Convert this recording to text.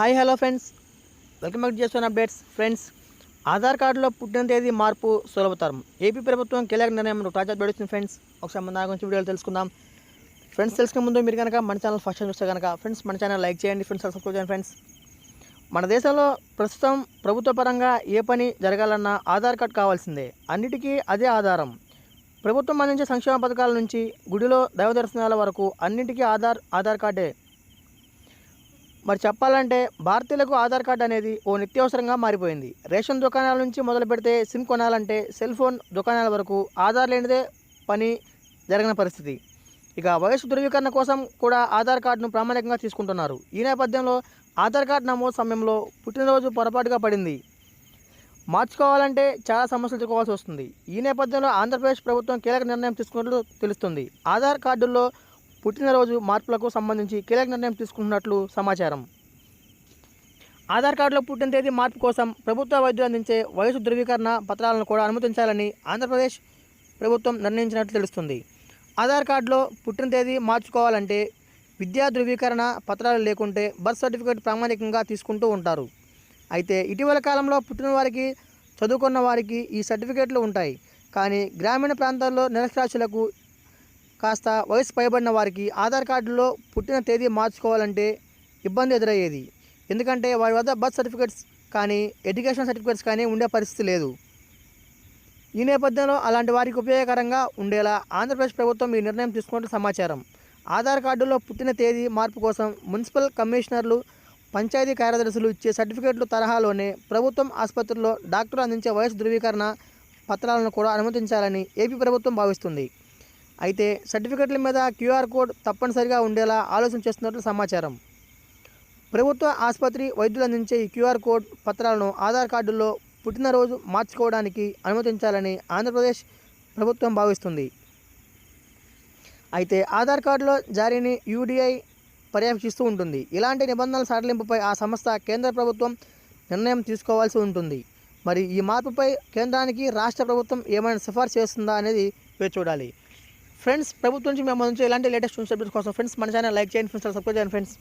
Hi hello friends, welcome back చేస్తున్న updates. Friends, Aadhaar కార్డులో పుట్టిన తేదీ మార్పు సులభతరం. ఏపీ ప్రభుత్వం కీలక నిర్ణయం తాజా పెడుతుంది. ఫ్రెండ్స్, ఒకసారి మన గురించి వీడియోలు తెలుసుకుందాం. ఫ్రెండ్స్, తెలుసుకునే ముందు మీరు కనుక మన ఛానల్ ఫస్ట్ టైం చూస్తే కనుక ఫ్రెండ్స్ మన ఛానల్ లైక్ చేయండి, ఫ్రెండ్స్ సబ్స్క్రైబ్ చేయండి. ఫ్రెండ్స్, మన దేశంలో ప్రస్తుతం ప్రభుత్వ పరంగా ఏ పని జరగాలన్నా ఆధార్ కార్డు కావాల్సిందే. అన్నిటికీ అదే ఆధారం. ప్రభుత్వం అందించే సంక్షేమ పథకాల నుంచి గుడిలో దైవ దర్శనాల వరకు అన్నింటికీ ఆధార్ కార్డే. మరి చెప్పాలంటే భారతీయులకు ఆధార్ కార్డు అనేది ఓ నిత్యావసరంగా మారిపోయింది. రేషన్ దుకాణాల నుంచి మొదలు పెడితే సిమ్ కొనాలంటే సెల్ ఫోన్ దుకాణాల వరకు ఆధార్ లేనిదే పని జరగని పరిస్థితి. ఇక వయసు ధృవీకరణ కోసం కూడా ఆధార్ కార్డును ప్రామాణికంగా తీసుకుంటున్నారు. ఈ నేపథ్యంలో ఆధార్ కార్డు నమోదు సమయంలో పుట్టినరోజు పొరపాటుగా పడింది. మార్చుకోవాలంటే చాలా సమస్యలు ఎదుర్కోవాల్సి వస్తుంది. ఈ నేపథ్యంలో ఆంధ్రప్రదేశ్ ప్రభుత్వం కీలక నిర్ణయం తీసుకున్నట్లు తెలుస్తుంది. ఆధార్ కార్డుల్లో పుట్టినరోజు మార్పులకు సంబంధించి కీలక నిర్ణయం తీసుకుంటున్నట్లు సమాచారం. ఆధార్ కార్డులో పుట్టిన తేదీ మార్పు కోసం ప్రభుత్వ వైద్యులు అందించే వయసు ధృవీకరణ పత్రాలను కూడా అనుమతించాలని ఆంధ్రప్రదేశ్ ప్రభుత్వం నిర్ణయించినట్లు తెలుస్తుంది. ఆధార్ కార్డులో పుట్టిన తేదీ మార్చుకోవాలంటే విద్యా ధృవీకరణ పత్రాలు లేకుంటే బర్త్ సర్టిఫికేట్ ప్రామాణికంగా తీసుకుంటూ ఉంటారు. అయితే ఇటీవల కాలంలో పుట్టిన వారికి, చదువుకున్న వారికి ఈ సర్టిఫికేట్లు ఉంటాయి. కానీ గ్రామీణ ప్రాంతాల్లో నిరక్షరాస్యులకు, కాస్త వయసు పైబడిన వారికి ఆధార్ కార్డులో పుట్టిన తేదీ మార్చుకోవాలంటే ఇబ్బంది ఎదురయ్యేది. ఎందుకంటే వారి వద్ద బర్త్ సర్టిఫికేట్స్ కానీ ఎడ్యుకేషన్ సర్టిఫికేట్స్ కానీ ఉండే పరిస్థితి లేదు. ఈ నేపథ్యంలో అలాంటి వారికి ఉపయోగకరంగా ఉండేలా ఆంధ్రప్రదేశ్ ప్రభుత్వం ఈ నిర్ణయం తీసుకున్నట్లు సమాచారం. ఆధార్ కార్డులో పుట్టిన తేదీ మార్పు కోసం మున్సిపల్ కమిషనర్లు, పంచాయతీ కార్యదర్శులు ఇచ్చే సర్టిఫికేట్లు తరహాలోనే ప్రభుత్వం ఆసుపత్రుల్లో డాక్టర్లు అందించే వయసు ధృవీకరణ పత్రాలను కూడా అనుమతించాలని ఏపీ ప్రభుత్వం భావిస్తుంది. అయితే సర్టిఫికెట్ల మీద క్యూఆర్ కోడ్ తప్పనిసరిగా ఉండేలా ఆలోచన చేస్తున్నట్లు సమాచారం. ప్రభుత్వ ఆసుపత్రి వైద్యులు అందించే ఈ క్యూఆర్ కోడ్ పత్రాలను ఆధార్ కార్డుల్లో పుట్టినరోజు మార్చుకోవడానికి అనుమతించాలని ఆంధ్రప్రదేశ్ ప్రభుత్వం భావిస్తుంది. అయితే ఆధార్ కార్డులో జారీని యూడీఐ పర్యవేక్షిస్తూ ఉంటుంది. ఇలాంటి నిబంధనల సడలింపుపై ఆ సంస్థ కేంద్ర ప్రభుత్వం నిర్ణయం తీసుకోవాల్సి ఉంటుంది. మరి ఈ మార్పుపై కేంద్రానికి రాష్ట్ర ప్రభుత్వం ఏమైనా సిఫార్సు చేస్తుందా అనేది వేచి చూడాలి. ఫ్రెండ్స్, ప్రభుత్వం నుంచి మేము ఇలాంటి లేటెస్ట్ న్యూస్ అప్డేట్స్ కోసం ఫ్రెండ్స్ మన ఛానల్ లైక్ చేయండి, ఫ్రెండ్స్ సబ్స్క్రైబ్ చేయండి. ఫ్రెండ్స్.